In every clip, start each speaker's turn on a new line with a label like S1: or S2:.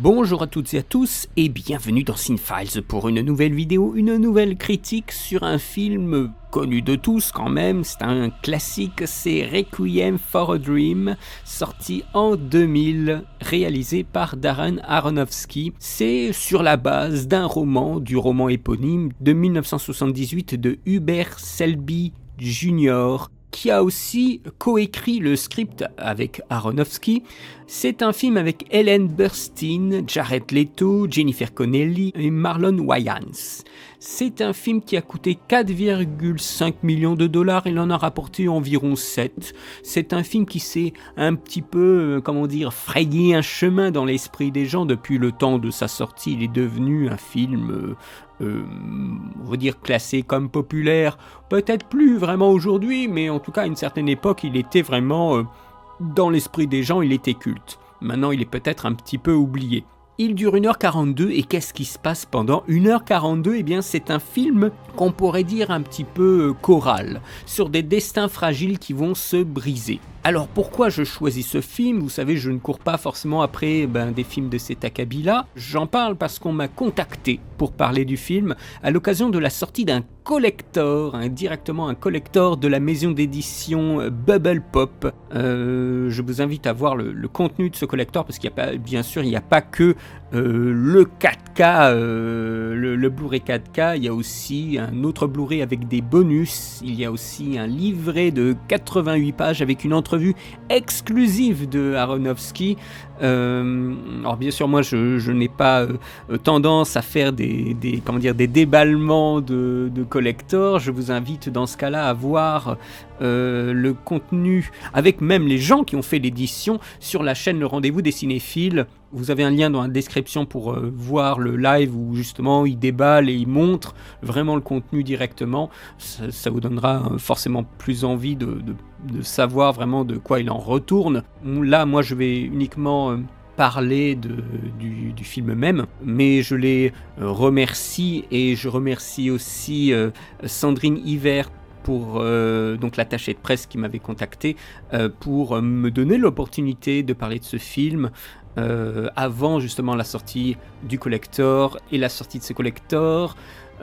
S1: Bonjour à toutes et à tous et bienvenue dans Cinefiles pour une nouvelle vidéo, une nouvelle critique sur un film connu de tous quand même, c'est un classique, c'est Requiem for a Dream, sorti en 2000, réalisé par Darren Aronofsky. C'est sur la base du roman éponyme de 1978 de Hubert Selby Jr., qui a aussi coécrit le script avec Aronofsky. C'est un film avec Ellen Burstyn, Jared Leto, Jennifer Connelly et Marlon Wayans. C'est un film qui a coûté 4,5 millions de dollars, il en a rapporté environ 7. C'est un film qui s'est un petit peu, frayé un chemin dans l'esprit des gens depuis le temps de sa sortie. Il est devenu un film on va dire classé comme populaire, peut-être plus vraiment aujourd'hui, mais en tout cas à une certaine époque il était vraiment dans l'esprit des gens, il était culte. Maintenant il est peut-être un petit peu oublié. Il dure 1h42 et qu'est-ce qui se passe pendant 1h42 ? Eh bien c'est un film qu'on pourrait dire un petit peu choral, sur des destins fragiles qui vont se briser. Alors pourquoi je choisis ce film ? Vous savez, je ne cours pas forcément après des films de cet acabit-là. J'en parle parce qu'on m'a contacté pour parler du film à l'occasion de la sortie d'un collector, directement un collector de la maison d'édition Bubble Pop. Je vous invite à voir le contenu de ce collector parce qu'il n'y a pas, bien sûr, il n'y a pas que le 4K, le Blu-ray 4K, il y a aussi un autre Blu-ray avec des bonus, il y a aussi un livret de 88 pages avec une entrevue exclusive de Aronofsky. Alors bien sûr moi je n'ai pas tendance à faire des déballements de collector. Je vous invite dans ce cas-là à voir le contenu avec même les gens qui ont fait l'édition sur la chaîne Le Rendez-vous des Cinéphiles. Vous avez un lien dans la description pour voir le live où justement il déballe et il montre vraiment le contenu directement. Ça vous donnera forcément plus envie de savoir vraiment de quoi il en retourne. Là, moi, je vais uniquement parler du film même, mais je les remercie et je remercie aussi Sandrine Hiver pour donc l'attachée de presse qui m'avait contacté pour me donner l'opportunité de parler de ce film avant justement la sortie du collector. Et la sortie de ce collector,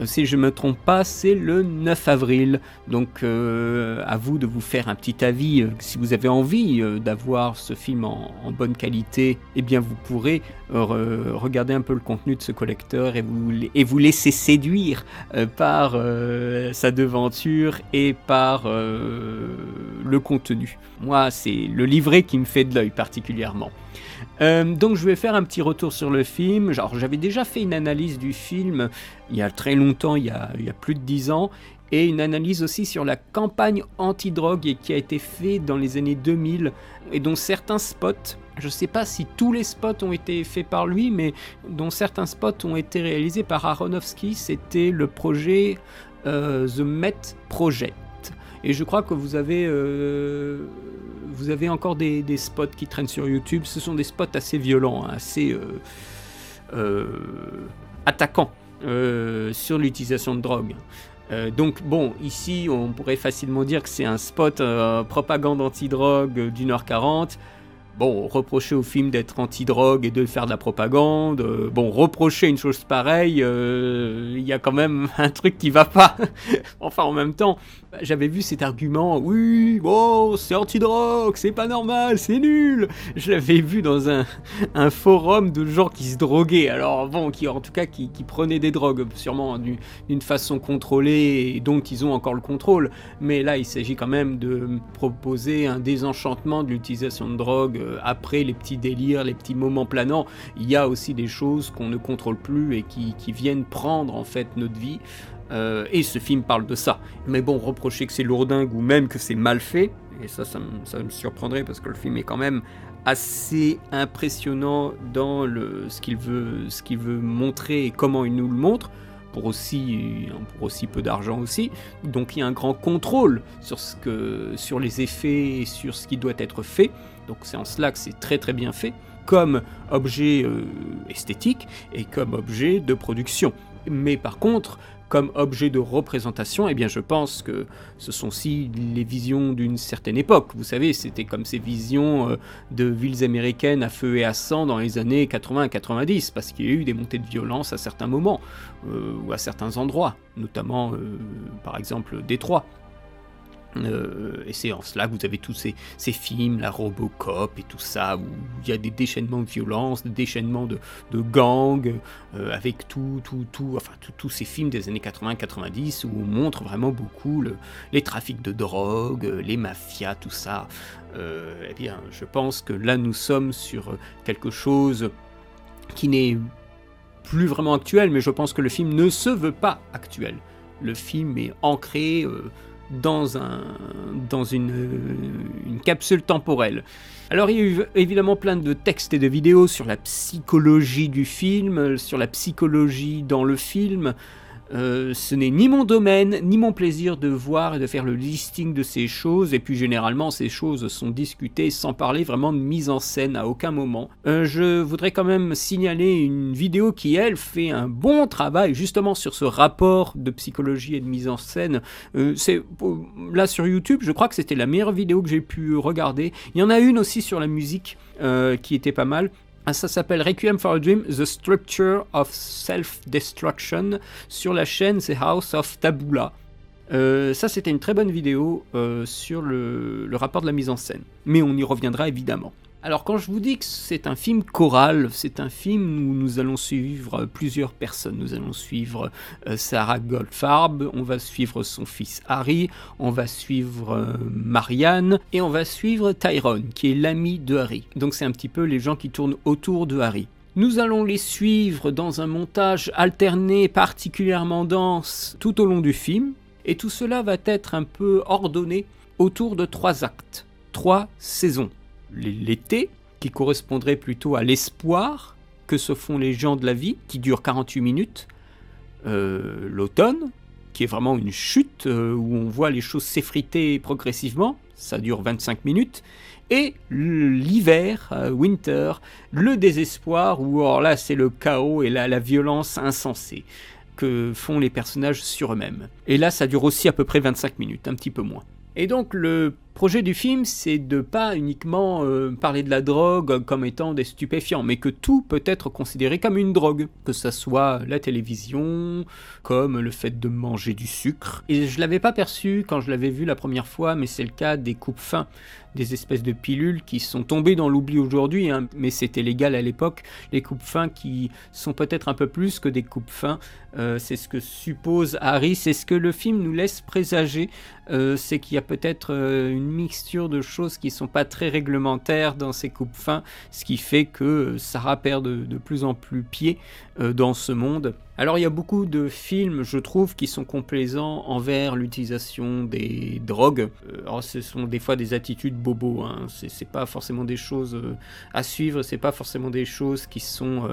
S1: si je ne me trompe pas, c'est le 9 avril. Donc à vous de vous faire un petit avis. Si vous avez envie d'avoir ce film en bonne qualité, eh bien vous pourrez regarder un peu le contenu de ce collector et vous laisser séduire par sa devanture et par le contenu. Moi, c'est le livret qui me fait de l'œil particulièrement. Donc je vais faire un petit retour sur le film. J'avais déjà fait une analyse du film il y a très longtemps, il y a plus de 10 ans, et une analyse aussi sur la campagne anti-drogue qui a été faite dans les années 2000 et dont certains spots, je ne sais pas si tous les spots ont été faits par lui, mais dont certains spots ont été réalisés par Aronofsky. C'était le projet The Met Project. Et je crois que vous avez encore des spots qui traînent sur YouTube. Ce sont des spots assez violents, assez attaquants sur l'utilisation de drogue. Donc bon, ici on pourrait facilement dire que c'est un spot propagande anti-drogue d'1h40. Bon, reprocher au film d'être anti-drogue et de faire de la propagande, reprocher une chose pareille, il y a quand même un truc qui va pas. Enfin, en même temps, j'avais vu cet argument, oui, bon, c'est anti-drogue, c'est pas normal, c'est nul. Je l'avais vu dans un forum de gens qui se droguaient, alors bon, qui prenaient des drogues, sûrement d'une façon contrôlée, et donc ils ont encore le contrôle. Mais là, il s'agit quand même de proposer un désenchantement de l'utilisation de drogue. Après les petits délires, les petits moments planants, il y a aussi des choses qu'on ne contrôle plus et qui viennent prendre en fait notre vie. Et ce film parle de ça. Mais bon, reprocher que c'est lourdingue ou même que c'est mal fait, et ça me surprendrait parce que le film est quand même assez impressionnant dans ce qu'il veut montrer et comment il nous le montre. Pour aussi peu d'argent aussi. Donc il y a un grand contrôle sur les effets et sur ce qui doit être fait. Donc c'est en cela que c'est très très bien fait, comme objet esthétique et comme objet de production. Mais par contre, comme objet de représentation, eh bien je pense que ce sont aussi les visions d'une certaine époque. Vous savez, c'était comme ces visions de villes américaines à feu et à sang dans les années 80 90, parce qu'il y a eu des montées de violence à certains moments, ou à certains endroits, notamment par exemple Détroit. Et c'est en cela que vous avez tous ces films, la Robocop et tout ça, où il y a des déchaînements de violence, des déchaînements de gangs, avec tous ces films des années 80-90, où on montre vraiment beaucoup les trafics de drogue, les mafias, tout ça. Eh bien, je pense que là, nous sommes sur quelque chose qui n'est plus vraiment actuel, mais je pense que le film ne se veut pas actuel. Le film est ancré dans une capsule temporelle. Alors il y a eu évidemment plein de textes et de vidéos sur la psychologie du film, sur la psychologie dans le film. Ce n'est ni mon domaine, ni mon plaisir de voir et de faire le listing de ces choses, et puis généralement ces choses sont discutées sans parler vraiment de mise en scène à aucun moment. Je voudrais quand même signaler une vidéo qui, elle, fait un bon travail justement sur ce rapport de psychologie et de mise en scène. Là sur YouTube, je crois que c'était la meilleure vidéo que j'ai pu regarder. Il y en a une aussi sur la musique qui était pas mal. Ça s'appelle Requiem for a Dream, The Structure of Self-Destruction, sur la chaîne The House of Taboola. Ça, c'était une très bonne vidéo sur le rapport de la mise en scène. Mais on y reviendra évidemment. Alors, quand je vous dis que c'est un film choral, c'est un film où nous allons suivre plusieurs personnes. Nous allons suivre Sarah Goldfarb, on va suivre son fils Harry, on va suivre Marianne, et on va suivre Tyrone, qui est l'ami de Harry. Donc c'est un petit peu les gens qui tournent autour de Harry. Nous allons les suivre dans un montage alterné particulièrement dense tout au long du film, et tout cela va être un peu ordonné autour de 3 actes, 3 saisons. L'été, qui correspondrait plutôt à l'espoir que se font les gens de la vie, qui dure 48 minutes. L'automne, qui est vraiment une chute, où on voit les choses s'effriter progressivement, ça dure 25 minutes. Et l'hiver, winter, le désespoir, où alors là c'est le chaos et la violence insensée que font les personnages sur eux-mêmes. Et là ça dure aussi à peu près 25 minutes, un petit peu moins. Et donc le projet du film, c'est de pas uniquement parler de la drogue comme étant des stupéfiants, mais que tout peut être considéré comme une drogue, que ça soit la télévision, comme le fait de manger du sucre. Et je l'avais pas perçu quand je l'avais vu la première fois, mais c'est le cas des coupes-fins, des espèces de pilules qui sont tombées dans l'oubli aujourd'hui, hein, mais c'était légal à l'époque, les coupes-fins qui sont peut-être un peu plus que des coupes-fins, c'est ce que suppose Harry, c'est ce que le film nous laisse présager, c'est qu'il y a peut-être une mixture de choses qui sont pas très réglementaires dans ces coupes-fins, ce qui fait que Sarah perd de plus en plus pied dans ce monde. Alors il y a beaucoup de films, je trouve, qui sont complaisants envers l'utilisation des drogues. Alors ce sont des fois des attitudes bobo, hein. C'est pas forcément des choses à suivre, c'est pas forcément des choses qui sont,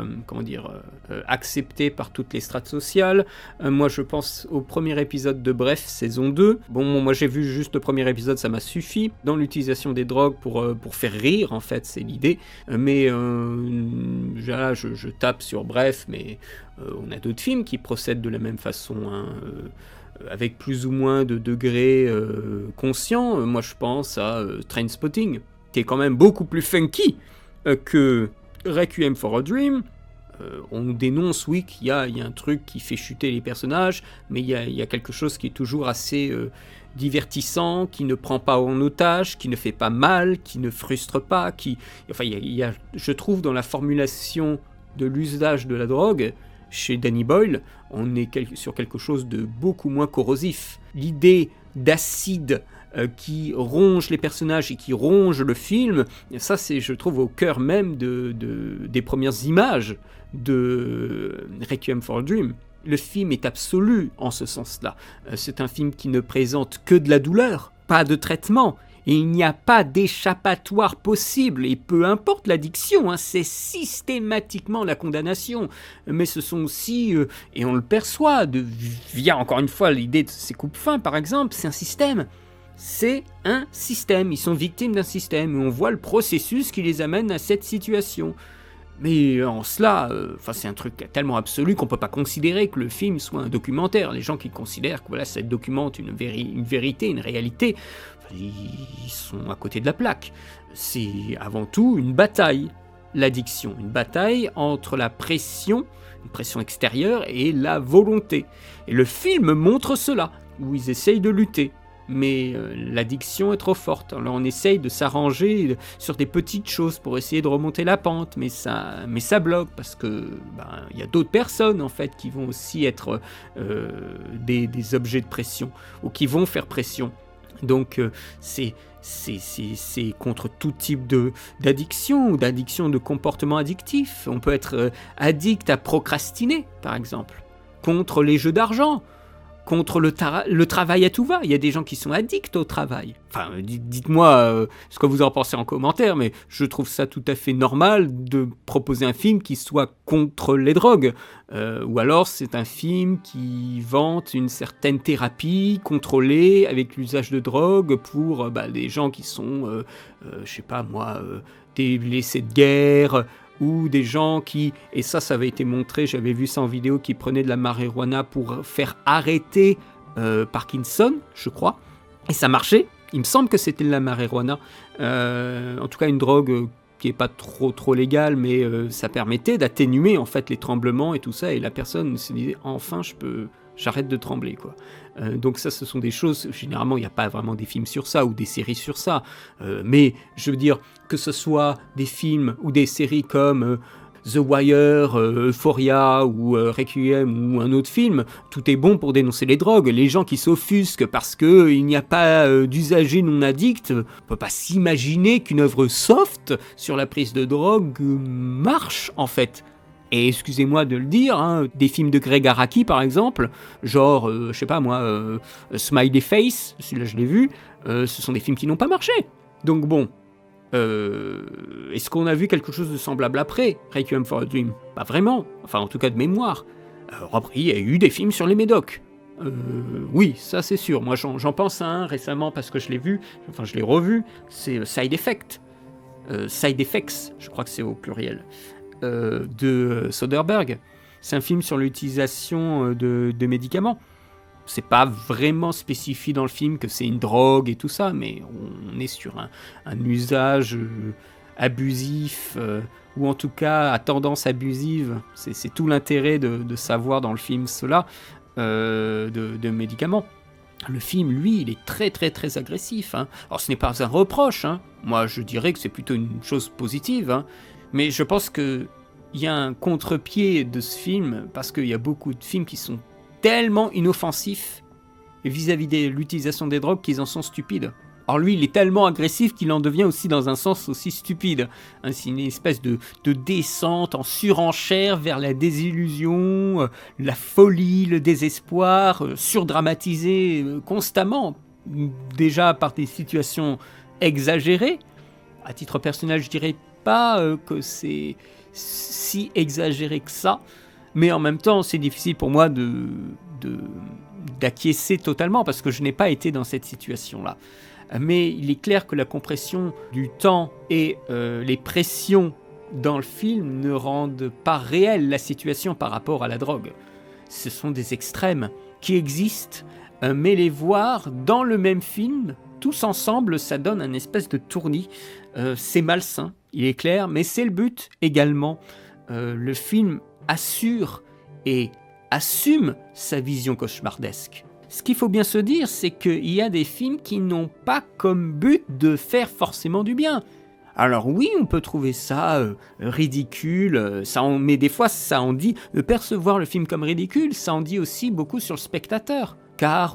S1: acceptées par toutes les strates sociales. Moi je pense au premier épisode de Bref, saison 2. Bon, moi j'ai vu juste le premier épisode, ça m'a suffi. Dans l'utilisation des drogues pour faire rire, en fait, c'est l'idée. Mais là, je tape sur Bref, mais on a d'autres films qui procèdent de la même façon, hein, avec plus ou moins de degrés conscients. Moi je pense à Trainspotting, qui est quand même beaucoup plus funky que Requiem for a Dream. On dénonce, oui, qu'il y a un truc qui fait chuter les personnages, mais il y a quelque chose qui est toujours assez divertissant, qui ne prend pas en otage, qui ne fait pas mal, qui ne frustre pas, je trouve dans la formulation de l'usage de la drogue, chez Danny Boyle, on est sur quelque chose de beaucoup moins corrosif. L'idée d'acide qui ronge les personnages et qui ronge le film, ça c'est, je trouve, au cœur même des premières images de Requiem for a Dream. Le film est absolu en ce sens-là. C'est un film qui ne présente que de la douleur, pas de traitement. Et il n'y a pas d'échappatoire possible, et peu importe l'addiction, hein, c'est systématiquement la condamnation. Mais ce sont aussi, et on le perçoit, via encore une fois l'idée de ces coupes-fins par exemple, c'est un système. C'est un système, ils sont victimes d'un système, et on voit le processus qui les amène à cette situation. Mais en cela, c'est un truc tellement absolu qu'on peut pas considérer que le film soit un documentaire. Les gens qui considèrent que voilà, ça documente une vérité, une réalité, ils sont à côté de la plaque. C'est avant tout une bataille, l'addiction. Une bataille entre la pression, une pression extérieure, et la volonté. Et le film montre cela, où ils essayent de lutter. Mais l'addiction est trop forte. Alors on essaye de s'arranger sur des petites choses pour essayer de remonter la pente, mais ça bloque parce que y a d'autres personnes en fait qui vont aussi être des objets de pression ou qui vont faire pression. Donc c'est contre tout type d'addiction ou d'addiction de comportement addictif. On peut être addict à procrastiner par exemple, contre les jeux d'argent, contre le travail à tout va. Il y a des gens qui sont addicts au travail. Enfin, dites-moi ce que vous en pensez en commentaire, mais je trouve ça tout à fait normal de proposer un film qui soit contre les drogues. Ou alors c'est un film qui vante une certaine thérapie contrôlée avec l'usage de drogue pour des gens qui sont, des blessés de guerre, ou des gens qui, et ça avait été montré, j'avais vu ça en vidéo, qui prenaient de la marijuana pour faire arrêter Parkinson, je crois, et ça marchait. Il me semble que c'était de la marijuana, en tout cas une drogue qui est pas trop légale, mais ça permettait d'atténuer en fait les tremblements et tout ça, et la personne se disait enfin j'arrête de trembler, quoi. Donc ça, ce sont des choses, généralement il n'y a pas vraiment des films sur ça ou des séries sur ça, mais je veux dire que ce soit des films ou des séries comme The Wire, Euphoria ou Requiem ou un autre film, tout est bon pour dénoncer les drogues. Les gens qui s'offusquent parce qu'il n'y a pas d'usagers non addicts, on ne peut pas s'imaginer qu'une œuvre soft sur la prise de drogue marche en fait. Et excusez-moi de le dire, des films de Greg Araki par exemple, genre, Smiley Face, celui-là je l'ai vu, ce sont des films qui n'ont pas marché. Donc bon, est-ce qu'on a vu quelque chose de semblable après Requiem for a Dream ? Pas vraiment, enfin en tout cas de mémoire. Après, il y a eu des films sur les médocs. Oui, ça c'est sûr. Moi j'en pense à un récemment parce que je l'ai vu, enfin je l'ai revu, c'est Side Effects, je crois que c'est au pluriel. De Soderbergh. C'est un film sur l'utilisation de médicaments. C'est pas vraiment spécifié dans le film que c'est une drogue et tout ça, mais on est sur un usage abusif, ou en tout cas à tendance abusive. C'est tout l'intérêt de savoir dans le film cela, de médicaments. Le film, lui, il est très très très agressif. Alors ce n'est pas un reproche, moi je dirais que c'est plutôt une chose positive, mais je pense qu'il y a un contre-pied de ce film, parce qu'il y a beaucoup de films qui sont tellement inoffensifs vis-à-vis de l'utilisation des drogues qu'ils en sont stupides. Alors lui, il est tellement agressif qu'il en devient aussi dans un sens aussi stupide. C'est une espèce de descente en surenchère vers la désillusion, la folie, le désespoir, surdramatisé constamment, déjà par des situations exagérées. À titre personnel, je dirais pas que c'est si exagéré que ça, mais en même temps c'est difficile pour moi d'acquiescer totalement parce que je n'ai pas été dans cette situation-là. Mais il est clair que la compression du temps et les pressions dans le film ne rendent pas réelle la situation par rapport à la drogue. Ce sont des extrêmes qui existent, mais les voir dans le même film, tous ensemble, ça donne un espèce de tournis. C'est malsain, il est clair, mais c'est le but également. Le film assure et assume sa vision cauchemardesque. Ce qu'il faut bien se dire, c'est qu'il y a des films qui n'ont pas comme but de faire forcément du bien. Alors oui, on peut trouver ça ridicule, mais des fois ça en dit, percevoir le film comme ridicule, ça en dit aussi beaucoup sur le spectateur. Car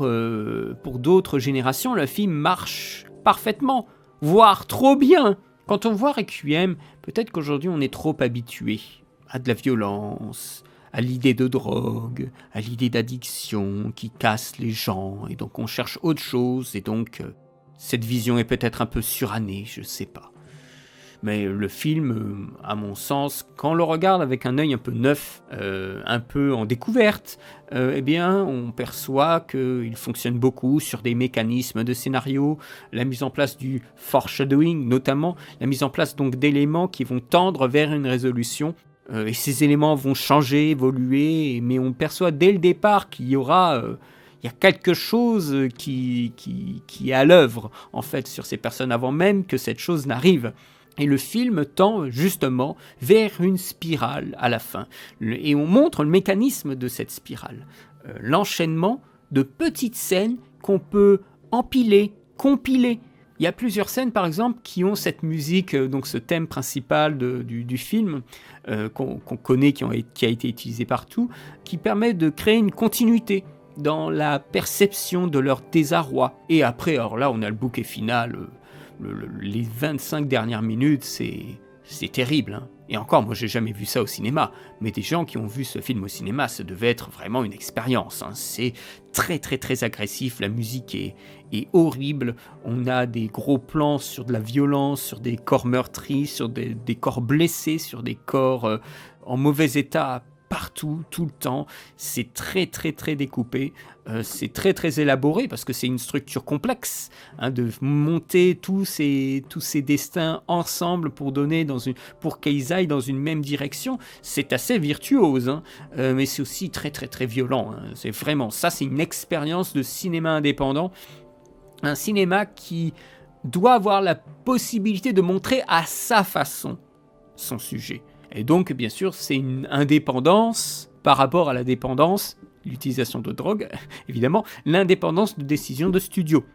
S1: pour d'autres générations, le film marche parfaitement, voire trop bien. Quand on voit Requiem, peut-être qu'aujourd'hui on est trop habitué à de la violence, à l'idée de drogue, à l'idée d'addiction qui casse les gens, et donc on cherche autre chose, et donc cette vision est peut-être un peu surannée, je sais pas. Mais le film, à mon sens, quand on le regarde avec un œil un peu neuf, un peu en découverte, eh bien, on perçoit qu'il fonctionne beaucoup sur des mécanismes de scénario, la mise en place du foreshadowing, notamment la mise en place donc d'éléments qui vont tendre vers une résolution. Et ces éléments vont changer, évoluer, mais on perçoit dès le départ qu'il y aura... il y a quelque chose qui est à l'œuvre, en fait, sur ces personnes avant même que cette chose n'arrive. Et le film tend justement vers une spirale à la fin. Et on montre le mécanisme de cette spirale. L'enchaînement de petites scènes qu'on peut empiler, compiler. Il y a plusieurs scènes, par exemple, qui ont cette musique, donc ce thème principal du film, qu'on connaît, qui a été utilisé partout, qui permet de créer une continuité dans la perception de leur désarroi. Et après, alors là, on a le bouquet final, les 25 dernières minutes, c'est terrible. Hein. Et encore, moi, j'ai jamais vu ça au cinéma. Mais des gens qui ont vu ce film au cinéma, ça devait être vraiment une expérience. Hein. C'est très, très, très agressif. La musique est horrible. On a des gros plans sur de la violence, sur des corps meurtris, sur des corps blessés, sur des corps en mauvais état, partout, tout le temps. C'est très très très découpé, c'est très très élaboré parce que c'est une structure complexe, hein, de monter tous ces destins ensemble pour qu'ils aillent dans une même direction. C'est assez virtuose, hein, mais c'est aussi très très très violent, hein. C'est vraiment ça, c'est une expérience de cinéma indépendant, un cinéma qui doit avoir la possibilité de montrer à sa façon son sujet. Et donc, bien sûr, c'est une indépendance par rapport à la dépendance, l'utilisation de drogue, évidemment, l'indépendance de décision de studio.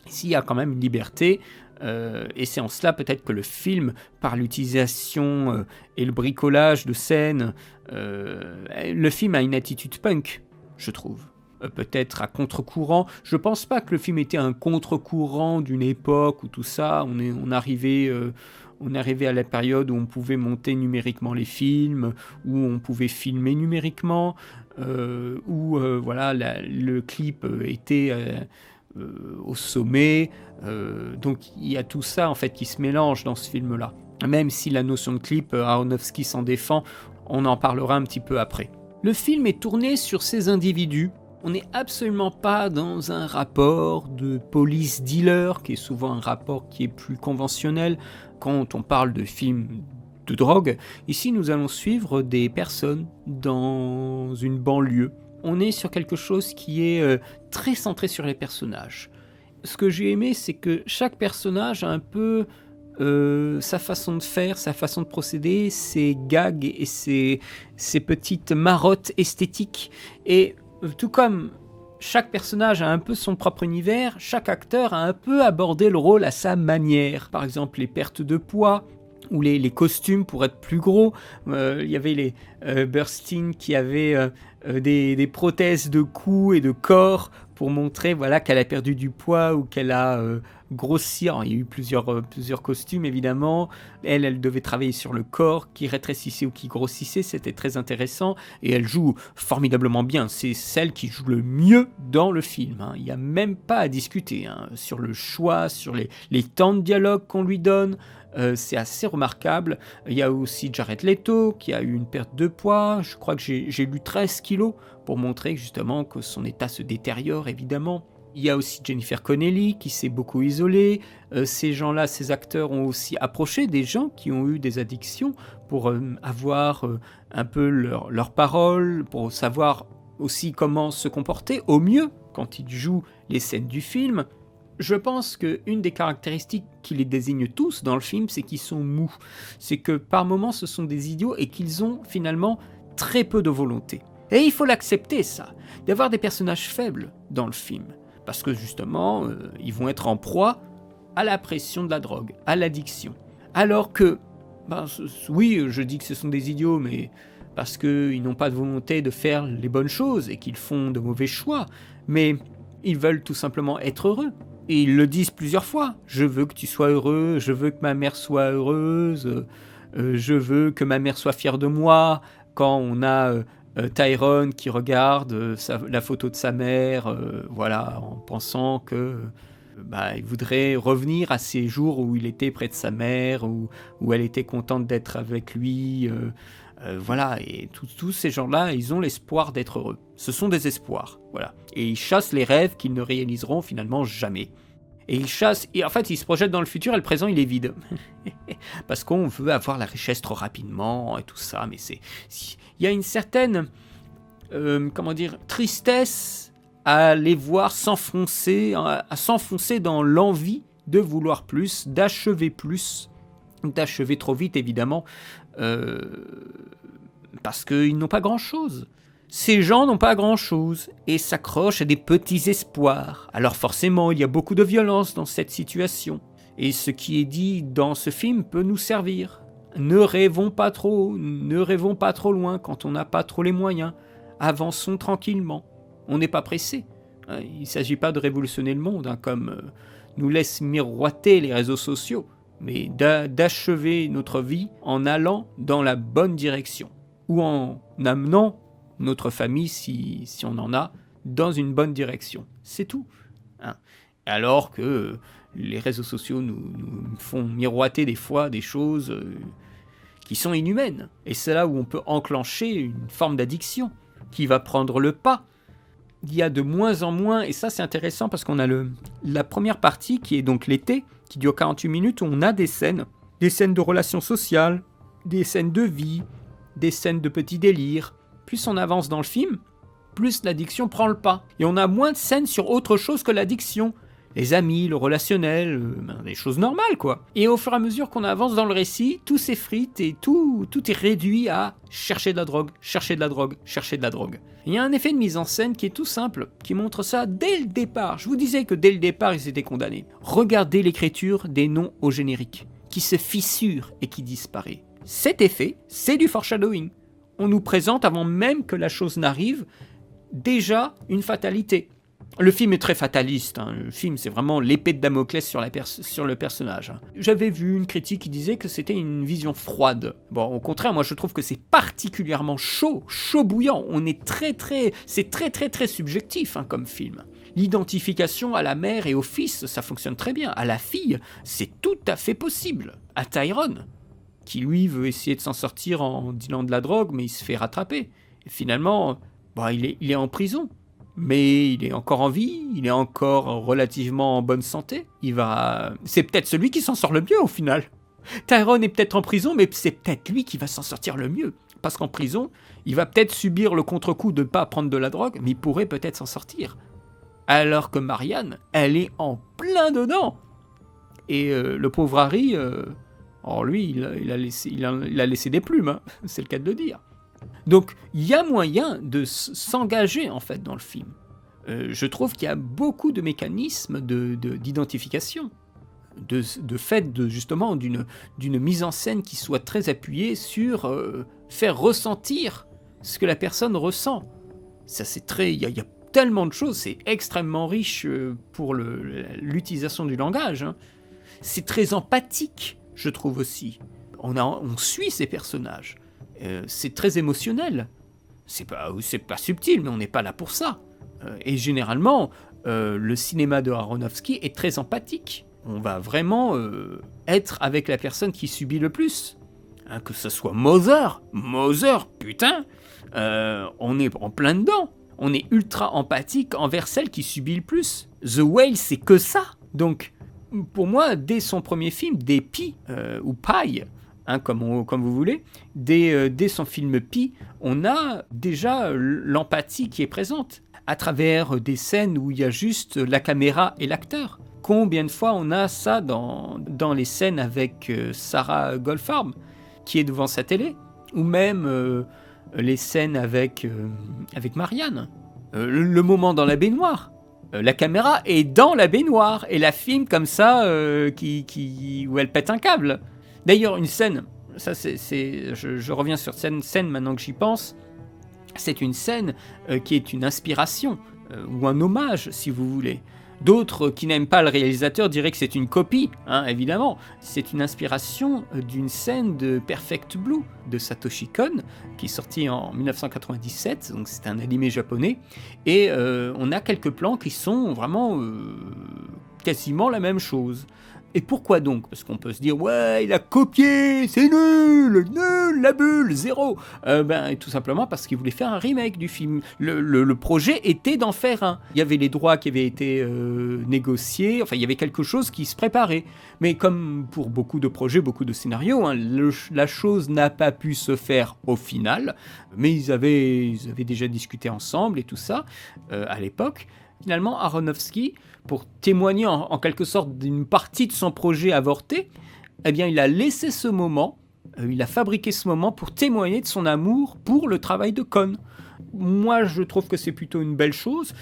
S1: Ici, il y a quand même une liberté, et c'est en cela peut-être que le film, par l'utilisation et le bricolage de scènes, le film a une attitude punk, je trouve. Peut-être à contre-courant. Je pense pas que le film était un contre-courant d'une époque où tout ça, on arrivait à la période où on pouvait monter numériquement les films, où on pouvait filmer numériquement, où voilà, le clip était au sommet. Donc il y a tout ça en fait qui se mélange dans ce film-là. Même si la notion de clip, Aronofsky s'en défend, on en parlera un petit peu après. Le film est tourné sur ces individus. On n'est absolument pas dans un rapport de police-dealer, qui est souvent un rapport qui est plus conventionnel quand on parle de films de drogue. Ici, nous allons suivre des personnes dans une banlieue. On est sur quelque chose qui est très centré sur les personnages. Ce que j'ai aimé, c'est que chaque personnage a un peu sa façon de faire, sa façon de procéder, ses gags et ses petites marottes esthétiques. Et tout comme chaque personnage a un peu son propre univers, chaque acteur a un peu abordé le rôle à sa manière. Par exemple, les pertes de poids ou les costumes pour être plus gros. Il y avait les Burstyn qui avaient des prothèses de cou et de corps pour montrer voilà, qu'elle a perdu du poids ou qu'elle a grossi. Alors, il y a eu plusieurs costumes évidemment. Elle devait travailler sur le corps qui rétrécissait ou qui grossissait, c'était très intéressant et elle joue formidablement bien. C'est celle qui joue le mieux dans le film, hein. Il n'y a même pas à discuter hein, sur le choix, sur les temps de dialogue qu'on lui donne. C'est assez remarquable. Il y a aussi Jared Leto qui a eu une perte de poids. Je crois que j'ai lu 13 kilos pour montrer justement que son état se détériore évidemment. Il y a aussi Jennifer Connelly qui s'est beaucoup isolée. Ces gens-là, ces acteurs ont aussi approché des gens qui ont eu des addictions pour avoir un peu leurs paroles, pour savoir aussi comment se comporter au mieux quand ils jouent les scènes du film. Je pense qu'une des caractéristiques qui les désigne tous dans le film, c'est qu'ils sont mous. C'est que par moments, ce sont des idiots et qu'ils ont finalement très peu de volonté. Et il faut l'accepter, ça, d'avoir des personnages faibles dans le film. Parce que justement, ils vont être en proie à la pression de la drogue, à l'addiction. Alors que, oui, je dis que ce sont des idiots, mais parce qu'ils n'ont pas de volonté de faire les bonnes choses et qu'ils font de mauvais choix. Mais ils veulent tout simplement être heureux. Et ils le disent plusieurs fois. Je veux que tu sois heureux, je veux que ma mère soit heureuse, je veux que ma mère soit fière de moi. Quand on a Tyrone qui regarde la photo de sa mère, voilà, en pensant que il voudrait revenir à ces jours où il était près de sa mère, où elle était contente d'être avec lui. Voilà, et tous ces gens-là, ils ont l'espoir d'être heureux. Ce sont des espoirs, voilà. Et ils chassent les rêves qu'ils ne réaliseront finalement jamais. Et ils chassent, et en fait ils se projettent dans le futur et le présent il est vide. Parce qu'on veut avoir la richesse trop rapidement et tout ça, mais il y a une certaine, tristesse à les voir s'enfoncer dans l'envie de vouloir plus, d'achever trop vite évidemment, parce qu'ils n'ont pas grand-chose. Ces gens n'ont pas grand-chose et s'accrochent à des petits espoirs. Alors forcément, il y a beaucoup de violence dans cette situation. Et ce qui est dit dans ce film peut nous servir. Ne rêvons pas trop loin quand on n'a pas trop les moyens. Avançons tranquillement. On n'est pas pressé. Il ne s'agit pas de révolutionner le monde, comme nous laissent miroiter les réseaux sociaux, mais d'achever notre vie en allant dans la bonne direction, ou en amenant notre famille, si on en a, dans une bonne direction. C'est tout. Alors que les réseaux sociaux nous font miroiter des fois des choses qui sont inhumaines. Et c'est là où on peut enclencher une forme d'addiction qui va prendre le pas. Il y a de moins en moins, et ça c'est intéressant parce qu'on a la première partie qui est donc l'été, qui dure 48 minutes, où on a des scènes de relations sociales, des scènes de vie, des scènes de petits délires. Plus on avance dans le film, plus l'addiction prend le pas. Et on a moins de scènes sur autre chose que l'addiction. Les amis, le relationnel, des choses normales quoi. Et au fur et à mesure qu'on avance dans le récit, tout s'effrite et tout est réduit à chercher de la drogue, chercher de la drogue, chercher de la drogue. Il y a un effet de mise en scène qui est tout simple, qui montre ça dès le départ. Je vous disais que dès le départ, ils étaient condamnés. Regardez l'écriture des noms au générique, qui se fissure et qui disparaît. Cet effet, c'est du foreshadowing. On nous présente, avant même que la chose n'arrive, déjà une fatalité. Le film est très fataliste, Le film, c'est vraiment l'épée de Damoclès sur le personnage. J'avais vu une critique qui disait que c'était une vision froide. Bon, au contraire, moi je trouve que c'est particulièrement chaud bouillant. C'est très subjectif comme film. L'identification à la mère et au fils, ça fonctionne très bien. À la fille, c'est tout à fait possible. À Tyrone, qui lui veut essayer de s'en sortir en dealant de la drogue, mais il se fait rattraper. Et finalement, il est en prison. Mais il est encore en vie, il est encore relativement en bonne santé. C'est peut-être celui qui s'en sort le mieux au final. Tyrone est peut-être en prison, mais c'est peut-être lui qui va s'en sortir le mieux. Parce qu'en prison, il va peut-être subir le contre-coup de ne pas prendre de la drogue, mais il pourrait peut-être s'en sortir. Alors que Marianne, elle est en plein dedans. Et le pauvre Harry, lui, il a laissé des plumes, c'est le cas de le dire. Donc, il y a moyen de s'engager, en fait, dans le film. Je trouve qu'il y a beaucoup de mécanismes d'identification, justement, d'une mise en scène qui soit très appuyée sur faire ressentir ce que la personne ressent. Ça, il y a tellement de choses, c'est extrêmement riche pour l'utilisation du langage. C'est très empathique, je trouve aussi. On suit ces personnages. C'est très émotionnel. C'est pas subtil, mais on n'est pas là pour ça. Et généralement, le cinéma de Aronofsky est très empathique. On va vraiment être avec la personne qui subit le plus. Que ce soit Mother, putain, on est en plein dedans. On est ultra empathique envers celle qui subit le plus. The Whale, c'est que ça. Donc, pour moi, dès son premier film, dès Pi, ou Pi, comme vous voulez, dès son film Pi, on a déjà l'empathie qui est présente, à travers des scènes où il y a juste la caméra et l'acteur. Combien de fois on a ça dans les scènes avec Sarah Goldfarb, qui est devant sa télé, ou même les scènes avec Marianne. Le moment dans la baignoire. La caméra est dans la baignoire, et la filme comme ça, où elle pète un câble. D'ailleurs, une scène, ça je reviens sur cette scène maintenant que j'y pense, c'est une scène qui est une inspiration, ou un hommage si vous voulez. D'autres qui n'aiment pas le réalisateur diraient que c'est une copie, évidemment. C'est une inspiration d'une scène de Perfect Blue de Satoshi Kon, qui est sorti en 1997, donc c'est un animé japonais, et on a quelques plans qui sont vraiment quasiment la même chose. Et pourquoi donc ? Parce qu'on peut se dire « Ouais, il a copié, c'est nul, la bulle, zéro !» Tout simplement parce qu'il voulait faire un remake du film. Le projet était d'en faire un. Il y avait les droits qui avaient été négociés, enfin il y avait quelque chose qui se préparait. Mais comme pour beaucoup de projets, beaucoup de scénarios, la chose n'a pas pu se faire au final, mais ils avaient déjà discuté ensemble et tout ça à l'époque. Finalement, Aronofsky, pour témoigner en quelque sorte d'une partie de son projet avorté, eh bien, il a laissé ce moment, il a fabriqué ce moment pour témoigner de son amour pour le travail de Cohn. Moi, je trouve que c'est plutôt une belle chose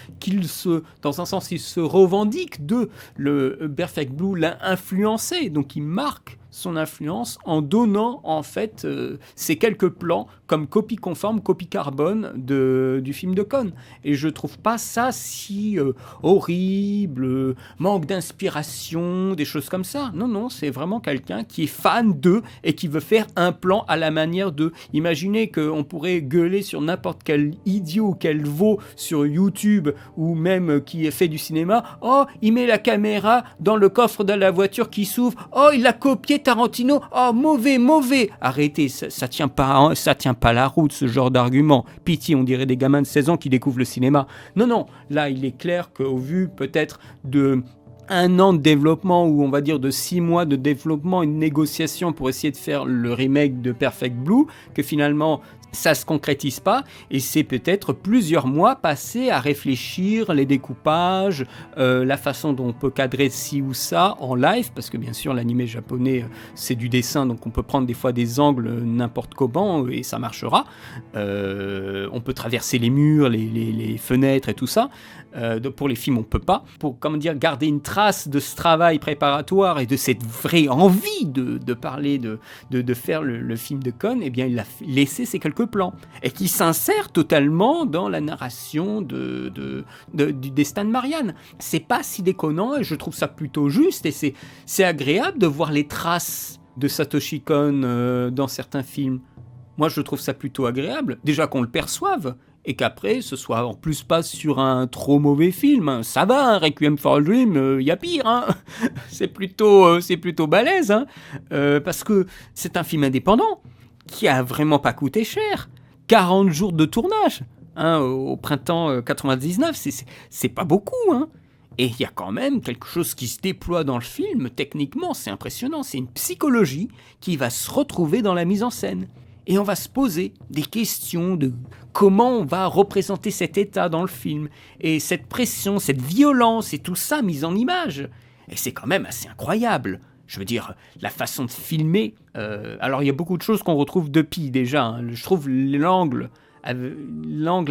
S1: dans un sens, il se revendique de le Perfect Blue l'a influencé, donc il marque son influence en donnant en fait ces quelques plans comme copie conforme, copie carbone du film de Cohn. Et je trouve pas ça si horrible, manque d'inspiration, des choses comme ça. Non, c'est vraiment quelqu'un qui est fan d'eux et qui veut faire un plan à la manière d'eux. Imaginez qu'on pourrait gueuler sur n'importe quel idiot ou quel veau sur YouTube ou même qui fait du cinéma. Oh, il met la caméra dans le coffre de la voiture qui s'ouvre. Oh, il a copié Tarantino. Oh, mauvais. Arrêtez, ça tient pas la route, ce genre d'argument. Pitié, on dirait des gamins de 16 ans qui découvrent le cinéma. Non, là, il est clair qu'au vu peut-être de 1 an de développement, ou on va dire de 6 mois de développement et de négociation pour essayer de faire le remake de Perfect Blue, que finalement ça se concrétise pas, et c'est peut-être plusieurs mois passés à réfléchir les découpages, la façon dont on peut cadrer ci ou ça en live, parce que bien sûr l'animé japonais c'est du dessin, donc on peut prendre des fois des angles n'importe comment et ça marchera. On peut traverser les murs, les fenêtres et tout ça. Pour les films on peut pas. Pour garder une trace de ce travail préparatoire et de cette vraie envie de parler, de faire le film de Cohn, eh bien il a laissé ces quelques plans et qui s'insèrent totalement dans la narration du destin de Marianne. C'est pas si déconnant et je trouve ça plutôt juste, et c'est agréable de voir les traces de Satoshi Kon dans certains films. Moi je trouve ça plutôt agréable, déjà qu'on le perçoive et qu'après ce soit en plus pas sur un trop mauvais film. Ça va, Requiem for a Dream, y a pire, hein. c'est plutôt balèze, hein. Parce que c'est un film indépendant qui a vraiment pas coûté cher. 40 jours de tournage, hein, au printemps 99, c'est pas beaucoup, hein. Et il y a quand même quelque chose qui se déploie dans le film, techniquement, c'est impressionnant. C'est une psychologie qui va se retrouver dans la mise en scène. Et on va se poser des questions de comment on va représenter cet état dans le film, et cette pression, cette violence, et tout ça mis en image. Et c'est quand même assez incroyable. Je veux dire, la façon de filmer... alors, il y a beaucoup de choses qu'on retrouve depuis, déjà. Hein. Je trouve l'angle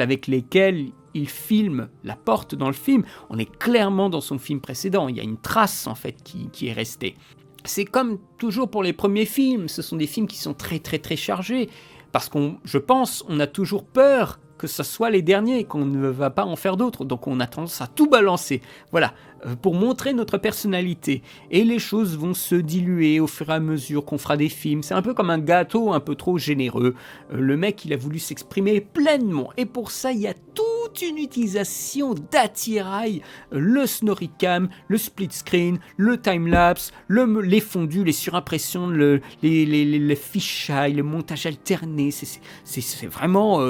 S1: avec lequel il filme la porte dans le film, on est clairement dans son film précédent. Il y a une trace, en fait, qui est restée. C'est comme toujours pour les premiers films, ce sont des films qui sont très très très chargés, parce je pense, on a toujours peur que ce soit les derniers, qu'on ne va pas en faire d'autres, donc on a tendance à tout balancer. Voilà, pour montrer notre personnalité. Et les choses vont se diluer au fur et à mesure qu'on fera des films. C'est un peu comme un gâteau un peu trop généreux. Le mec, il a voulu s'exprimer pleinement, et pour ça, il y a toute une utilisation d'attirail, le snoricam, le split screen, le timelapse, les fondus, les surimpressions, les fisheye, le montage alterné. C'est vraiment...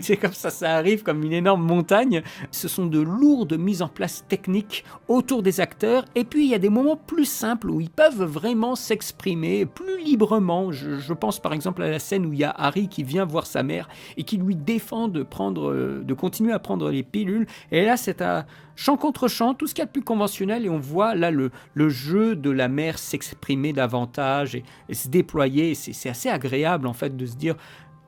S1: c'est comme ça arrive comme une énorme montagne. Ce sont de lourdes mises en place techniques autour des acteurs, et puis il y a des moments plus simples où ils peuvent vraiment s'exprimer plus librement. Je pense par exemple à la scène où il y a Harry qui vient voir sa mère et qui lui défend de continuer à prendre les pilules, et là c'est à chant contre chant, tout ce qu'il y a de plus conventionnel, et on voit là le jeu de la mère s'exprimer davantage et se déployer, et c'est assez agréable en fait de se dire,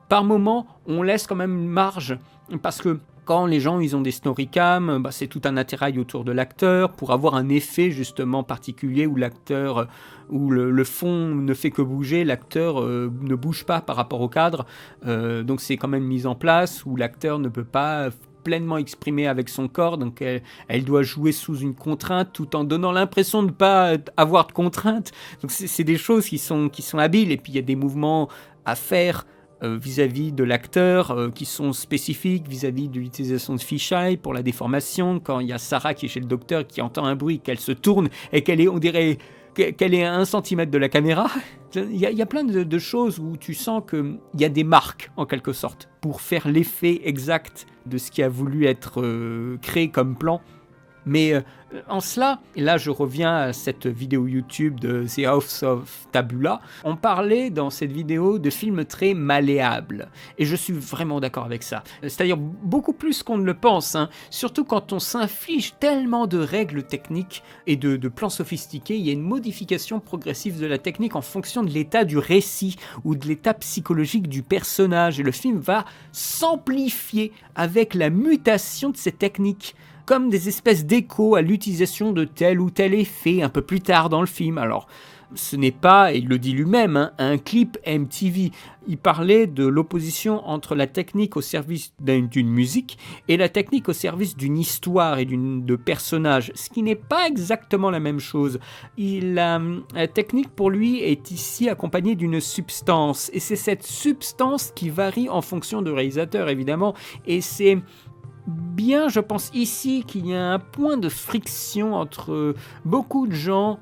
S1: par moment on laisse quand même une marge, parce que quand les gens ils ont des storycams, c'est tout un attirail autour de l'acteur pour avoir un effet justement particulier où l'acteur, où le fond ne fait que bouger, l'acteur ne bouge pas par rapport au cadre, donc c'est quand même mis en place où l'acteur ne peut pas pleinement exprimer avec son corps, donc elle doit jouer sous une contrainte tout en donnant l'impression de ne pas avoir de contrainte. Donc c'est des choses qui sont habiles, et puis il y a des mouvements à faire vis-à-vis de l'acteur qui sont spécifiques vis-à-vis de l'utilisation de fisheye pour la déformation. Quand il y a Sarah qui est chez le docteur, qui entend un bruit, qu'elle se tourne et qu'elle est, on dirait, qu'elle est à 1 centimètre de la caméra. Il y a plein de choses où tu sens qu'il y a des marques, en quelque sorte, pour faire l'effet exact de ce qui a voulu être créé comme plan. Mais en cela, et là je reviens à cette vidéo YouTube de The House of Tabula, on parlait dans cette vidéo de films très malléables. Et je suis vraiment d'accord avec ça. C'est-à-dire beaucoup plus qu'on ne le pense, hein. Surtout quand on s'inflige tellement de règles techniques et de plans sophistiqués, il y a une modification progressive de la technique en fonction de l'état du récit ou de l'état psychologique du personnage. Et le film va s'amplifier avec la mutation de ces techniques, comme des espèces d'échos à l'utilisation de tel ou tel effet un peu plus tard dans le film. Alors, ce n'est pas, et il le dit lui-même, hein, un clip MTV. Il parlait de l'opposition entre la technique au service d'une musique et la technique au service d'une histoire et de personnages, ce qui n'est pas exactement la même chose. La technique pour lui est ici accompagnée d'une substance, et c'est cette substance qui varie en fonction de réalisateur, évidemment, et c'est bien, je pense ici qu'il y a un point de friction entre beaucoup de gens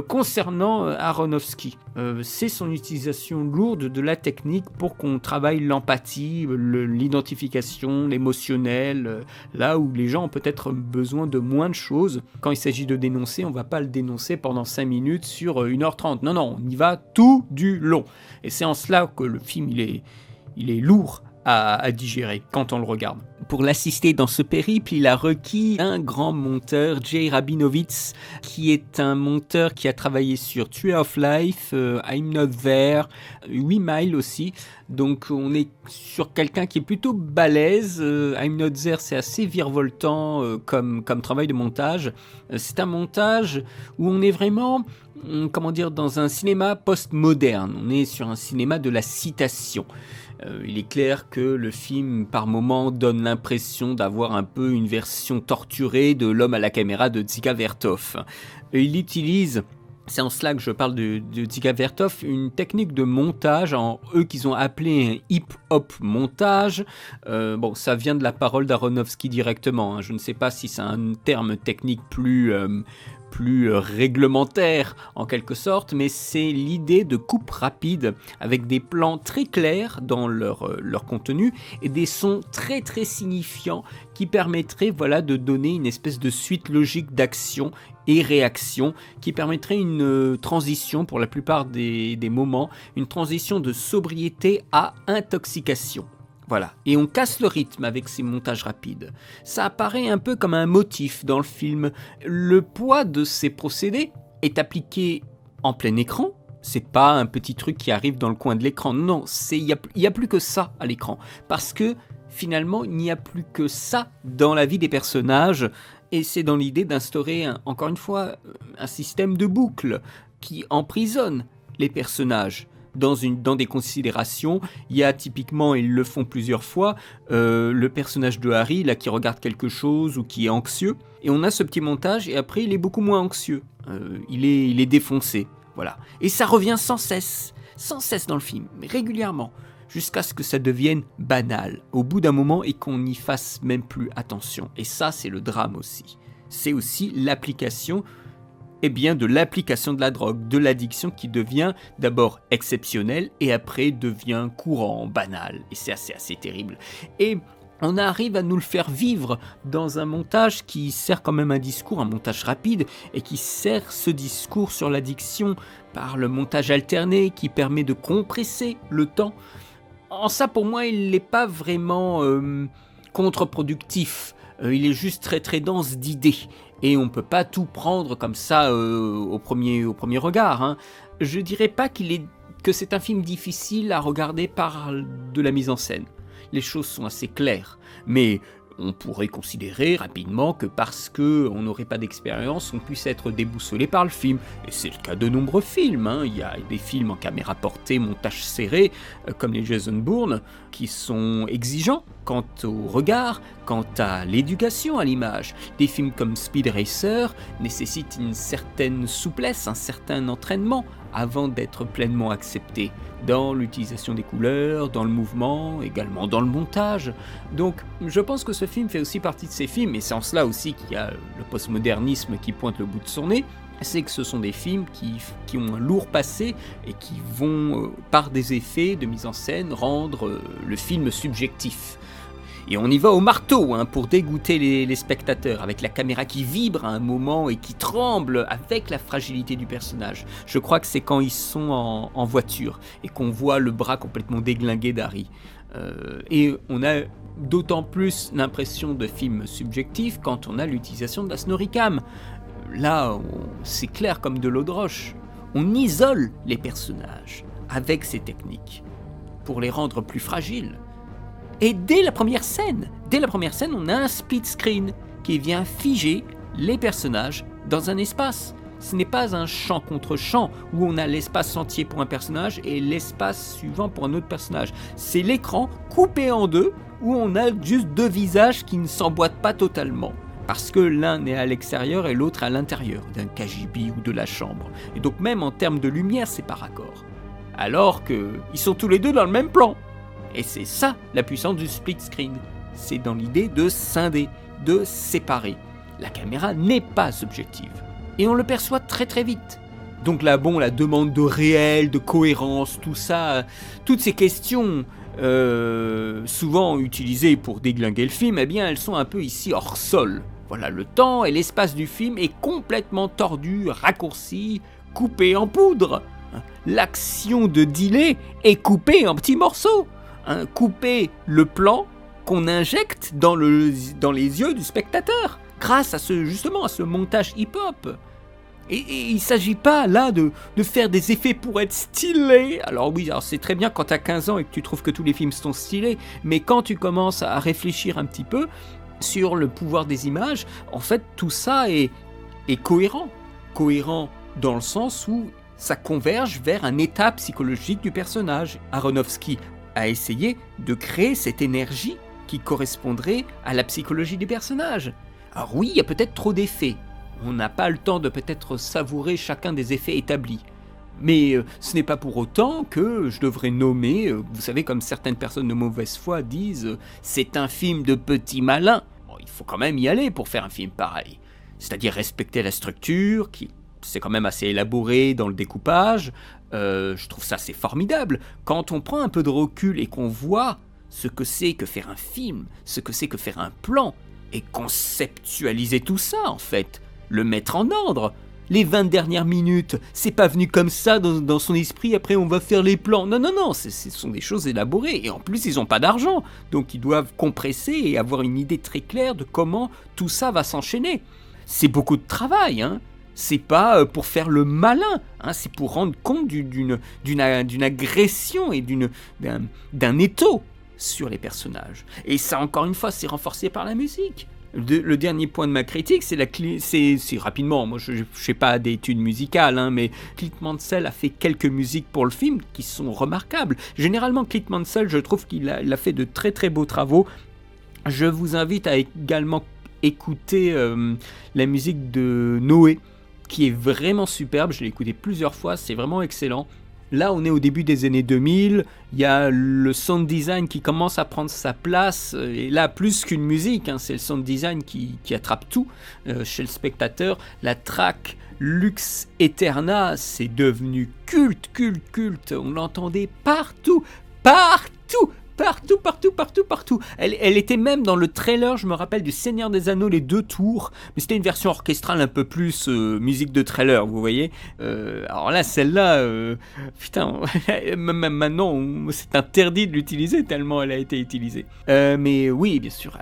S1: concernant Aronofsky. C'est son utilisation lourde de la technique pour qu'on travaille l'empathie, l'identification, l'émotionnel, là où les gens ont peut-être besoin de moins de choses. Quand il s'agit de dénoncer, on ne va pas le dénoncer pendant 5 minutes sur 1h30. Non, on y va tout du long. Et c'est en cela que le film, il est lourd à digérer quand on le regarde. Pour l'assister dans ce périple, il a requis un grand monteur, Jay Rabinowitz, qui est un monteur qui a travaillé sur Tree of Life, I'm Not There, 8 Mile aussi. Donc on est sur quelqu'un qui est plutôt balèze. I'm Not There, c'est assez virevoltant comme travail de montage. C'est un montage où on est vraiment, dans un cinéma post-moderne. On est sur un cinéma de la citation. Il est clair que le film, par moments, donne l'impression d'avoir un peu une version torturée de L'homme à la caméra de Dziga Vertov. Il utilise, c'est en cela que je parle de Dziga Vertov, une technique de montage, eux qu'ils ont appelé un hip-hop montage. Ça vient de la parole d'Aronofsky directement, hein. Je ne sais pas si c'est un terme technique plus réglementaire en quelque sorte, mais c'est l'idée de coupe rapide avec des plans très clairs dans leur contenu et des sons très très signifiants qui permettraient de donner une espèce de suite logique d'action et réaction qui permettrait une transition pour la plupart des moments, une transition de sobriété à intoxication. Voilà, et on casse le rythme avec ces montages rapides. Ça apparaît un peu comme un motif dans le film. Le poids de ces procédés est appliqué en plein écran. C'est pas un petit truc qui arrive dans le coin de l'écran. Non, il y a plus que ça à l'écran. Parce que finalement, il n'y a plus que ça dans la vie des personnages. Et c'est dans l'idée d'instaurer, encore une fois, un système de boucle qui emprisonne les personnages. Dans des considérations, il y a typiquement, ils le font plusieurs fois, le personnage de Harry là qui regarde quelque chose ou qui est anxieux, et on a ce petit montage et après il est beaucoup moins anxieux, il est défoncé, voilà. Et ça revient sans cesse dans le film, mais régulièrement, jusqu'à ce que ça devienne banal, au bout d'un moment et qu'on n'y fasse même plus attention. Et ça, c'est le drame aussi. C'est aussi l'application de l'application de la drogue, de l'addiction qui devient d'abord exceptionnelle et après devient courant, banal. Et c'est assez terrible. Et on arrive à nous le faire vivre dans un montage qui sert quand même un discours, un montage rapide, et qui sert ce discours sur l'addiction par le montage alterné qui permet de compresser le temps. En ça, pour moi, il n'est pas vraiment contre-productif. Il est juste très très dense d'idées. Et on ne peut pas tout prendre comme ça au premier regard, hein. Je dirais pas que c'est un film difficile à regarder par de la mise en scène. Les choses sont assez claires. Mais on pourrait considérer rapidement que parce qu'on n'aurait pas d'expérience, on puisse être déboussolé par le film. Et c'est le cas de nombreux films, hein. Il y a des films en caméra portée, montage serré, comme les Jason Bourne, qui sont exigeants. quant au regard, quant à l'éducation à l'image. Des films comme Speed Racer nécessitent une certaine souplesse, un certain entraînement avant d'être pleinement acceptés dans l'utilisation des couleurs, dans le mouvement, également dans le montage. Donc je pense que ce film fait aussi partie de ces films, et c'est en cela aussi qu'il y a le postmodernisme qui pointe le bout de son nez, c'est que ce sont des films qui ont un lourd passé et qui vont, par des effets de mise en scène, rendre le film subjectif. Et on y va au marteau pour dégoûter les spectateurs, avec la caméra qui vibre à un moment et qui tremble avec la fragilité du personnage. Je crois que c'est quand ils sont en voiture et qu'on voit le bras complètement déglingué d'Harry. Et on a d'autant plus l'impression de film subjectif quand on a l'utilisation de la Snorricam. Là, c'est clair comme de l'eau de roche. On isole les personnages avec ces techniques pour les rendre plus fragiles. Et dès la première scène, on a un split screen qui vient figer les personnages dans un espace. Ce n'est pas un champ contre champ où on a l'espace entier pour un personnage et l'espace suivant pour un autre personnage. C'est l'écran coupé en deux où on a juste deux visages qui ne s'emboîtent pas totalement. Parce que l'un est à l'extérieur et l'autre à l'intérieur d'un cagibi ou de la chambre. Et donc même en termes de lumière, c'est pas raccord. Alors qu'ils sont tous les deux dans le même plan. Et c'est ça la puissance du split screen. C'est dans l'idée de scinder, de séparer. La caméra n'est pas objective. Et on le perçoit très très vite. Donc là, la demande de réel, de cohérence, tout ça, toutes ces questions souvent utilisées pour déglinguer le film, eh bien elles sont un peu ici hors sol. Voilà, le temps et l'espace du film est complètement tordu, raccourci, coupé en poudre. L'action de Dillet est coupée en petits morceaux. Couper le plan qu'on injecte dans les yeux du spectateur grâce à ce montage hip-hop. Et il ne s'agit pas là de faire des effets pour être stylé. Alors oui, c'est très bien quand tu as 15 ans et que tu trouves que tous les films sont stylés, mais quand tu commences à réfléchir un petit peu sur le pouvoir des images, en fait tout ça est cohérent. Cohérent dans le sens où ça converge vers un état psychologique du personnage. Aronofsky a essayé de créer cette énergie qui correspondrait à la psychologie des personnages. Alors oui, il y a peut-être trop d'effets. On n'a pas le temps de peut-être savourer chacun des effets établis. Mais ce n'est pas pour autant que je devrais nommer, vous savez, comme certaines personnes de mauvaise foi disent, c'est un film de petits malins. Bon, il faut quand même y aller pour faire un film pareil. C'est-à-dire respecter la structure, qui c'est quand même assez élaboré dans le découpage. Je trouve ça assez formidable. Quand on prend un peu de recul et qu'on voit ce que c'est que faire un film, ce que c'est que faire un plan, et conceptualiser tout ça en fait, le mettre en ordre. Les 20 dernières minutes, c'est pas venu comme ça dans son esprit, après on va faire les plans. Non, ce sont des choses élaborées, et en plus ils n'ont pas d'argent, donc ils doivent compresser et avoir une idée très claire de comment tout ça va s'enchaîner. C'est beaucoup de travail, C'est pas pour faire le malin, c'est pour rendre compte d'une agression et d'un étau sur les personnages. Et ça, encore une fois, c'est renforcé par la musique. Le dernier point de ma critique, c'est rapidement, moi je fais pas d'études musicales, mais Clint Mansell a fait quelques musiques pour le film qui sont remarquables. Généralement, Clint Mansell, je trouve qu'il a fait de très très beaux travaux. Je vous invite à également écouter la musique de Noé, qui est vraiment superbe, je l'ai écouté plusieurs fois, c'est vraiment excellent. Là, on est au début des années 2000, il y a le sound design qui commence à prendre sa place, et là, plus qu'une musique, c'est le sound design qui attrape tout chez le spectateur. La track Lux Eterna, c'est devenu culte, on l'entendait partout. Elle était même dans le trailer, je me rappelle, du Seigneur des Anneaux, les 2 tours, mais c'était une version orchestrale un peu plus musique de trailer, vous voyez. Alors là, celle-là, même maintenant, c'est interdit de l'utiliser tellement elle a été utilisée. Mais oui, bien sûr,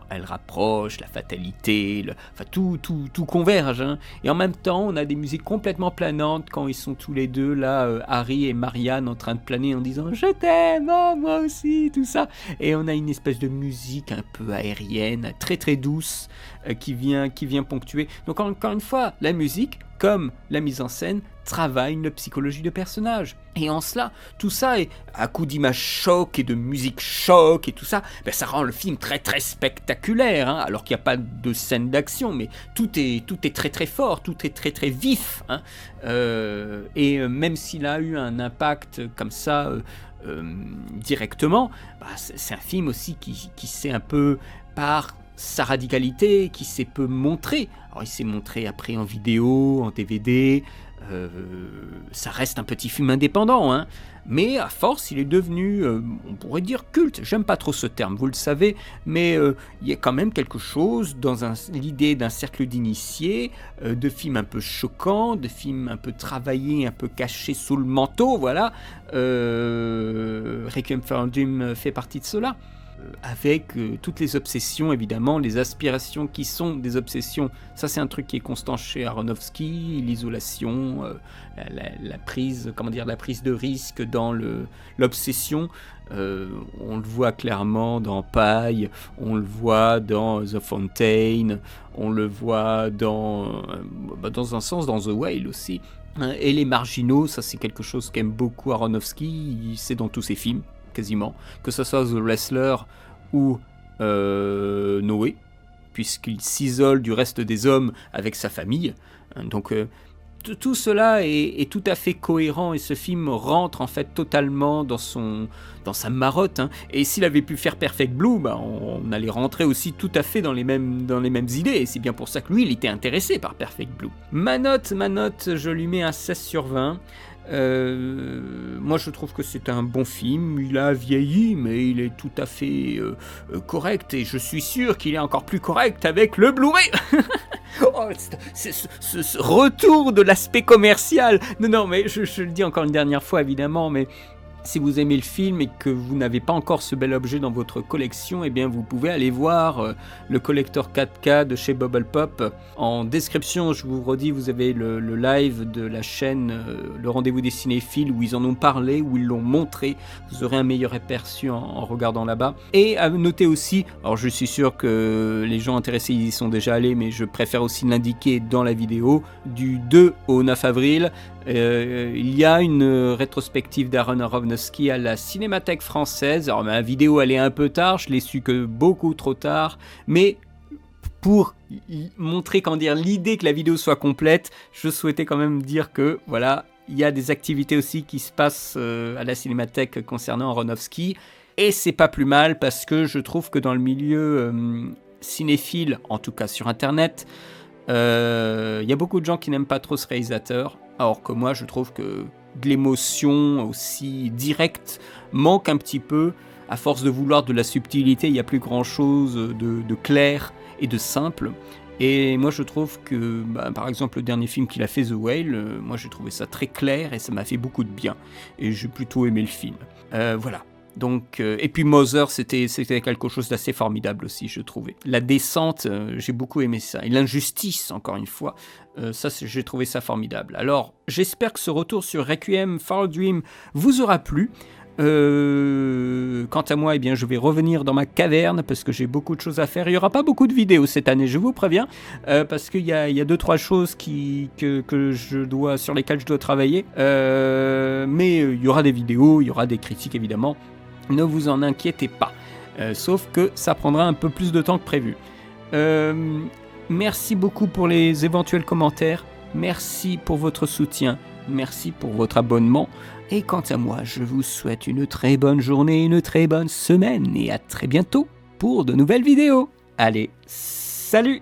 S1: elle rapproche la fatalité, tout converge. Et en même temps, on a des musiques complètement planantes quand ils sont tous les deux là, Harry et Marianne, en train de planer en disant « Je t'aime, oh, moi aussi !» tout ça, et on a une espèce de musique un peu aérienne, très très douce, qui vient ponctuer. Donc encore une fois, la musique, comme la mise en scène travaille la psychologie de personnage. Et en cela, tout ça, est, à coup d'images choc et de musique choc et tout ça, ça rend le film très très spectaculaire, hein, alors qu'il n'y a pas de scène d'action, mais tout est très très fort, tout est très très vif. Hein, et même s'il a eu un impact comme ça directement, c'est un film aussi qui s'est un peu, par sa radicalité, qui s'est peu montré. Alors il s'est montré après en vidéo, en DVD, ça reste un petit film indépendant, hein, mais à force il est devenu, on pourrait dire culte, j'aime pas trop ce terme, vous le savez, mais il y a quand même quelque chose dans l'idée d'un cercle d'initiés, de films un peu choquants, de films un peu travaillés, un peu cachés sous le manteau, voilà, Requiem for a Dream fait partie de cela. Avec toutes les obsessions, évidemment, les aspirations qui sont des obsessions. Ça, c'est un truc qui est constant chez Aronofsky, l'isolation, la prise de risque dans l'obsession. On le voit clairement dans Pi, on le voit dans The Fountain, on le voit dans un sens dans The Whale aussi. Et les marginaux, ça c'est quelque chose qu'aime beaucoup Aronofsky, c'est dans tous ses films. Quasiment, que ce soit The Wrestler ou Noé, puisqu'il s'isole du reste des hommes avec sa famille. Donc tout cela est tout à fait cohérent et ce film rentre en fait totalement dans sa marotte. Hein. Et s'il avait pu faire Perfect Blue, on allait rentrer aussi tout à fait dans les mêmes idées. Et c'est bien pour ça que lui, il était intéressé par Perfect Blue. Ma note, je lui mets un 16 sur 20. Moi je trouve que c'est un bon film, il a vieilli mais il est tout à fait correct et je suis sûr qu'il est encore plus correct avec le Blu-ray. Oh, c'est ce retour de l'aspect commercial. Non mais je le dis encore une dernière fois évidemment, mais si vous aimez le film et que vous n'avez pas encore ce bel objet dans votre collection, eh bien vous pouvez aller voir le collector 4K de chez Bubble Pop. En description, je vous redis, vous avez le live de la chaîne Le Rendez-vous des Cinéphiles où ils en ont parlé, où ils l'ont montré. Vous aurez un meilleur aperçu en regardant là-bas. Et à noter aussi, alors je suis sûr que les gens intéressés y sont déjà allés, mais je préfère aussi l'indiquer dans la vidéo, du 2 au 9 avril, il y a une rétrospective d'Aaron Aronofsky à la Cinémathèque française. Alors ma vidéo elle est un peu tard, je l'ai su que beaucoup trop tard, mais pour montrer l'idée que la vidéo soit complète, je souhaitais quand même dire que voilà, il y a des activités aussi qui se passent à la Cinémathèque concernant Aronofsky, et c'est pas plus mal parce que je trouve que dans le milieu cinéphile, en tout cas sur internet, il y a beaucoup de gens qui n'aiment pas trop ce réalisateur. Alors que moi je trouve que de l'émotion aussi directe manque un petit peu. À force de vouloir de la subtilité, il n'y a plus grand chose de clair et de simple. Et moi je trouve que par exemple le dernier film qu'il a fait, The Whale, moi j'ai trouvé ça très clair et ça m'a fait beaucoup de bien. Et j'ai plutôt aimé le film. Voilà. Donc, et puis Mother, c'était quelque chose d'assez formidable aussi, je trouvais. La descente, j'ai beaucoup aimé ça. Et l'injustice, encore une fois, j'ai trouvé ça formidable. Alors, j'espère que ce retour sur Requiem for a Dream vous aura plu. Quant à moi, eh bien, je vais revenir dans ma caverne parce que j'ai beaucoup de choses à faire. Il n'y aura pas beaucoup de vidéos cette année, je vous préviens, parce qu'il y a 2-3 choses sur lesquelles je dois travailler. Mais il y aura des vidéos, il y aura des critiques évidemment. Ne vous en inquiétez pas, sauf que ça prendra un peu plus de temps que prévu. Merci beaucoup pour les éventuels commentaires, merci pour votre soutien, merci pour votre abonnement, et quant à moi, je vous souhaite une très bonne journée, une très bonne semaine, et à très bientôt pour de nouvelles vidéos. Allez, salut!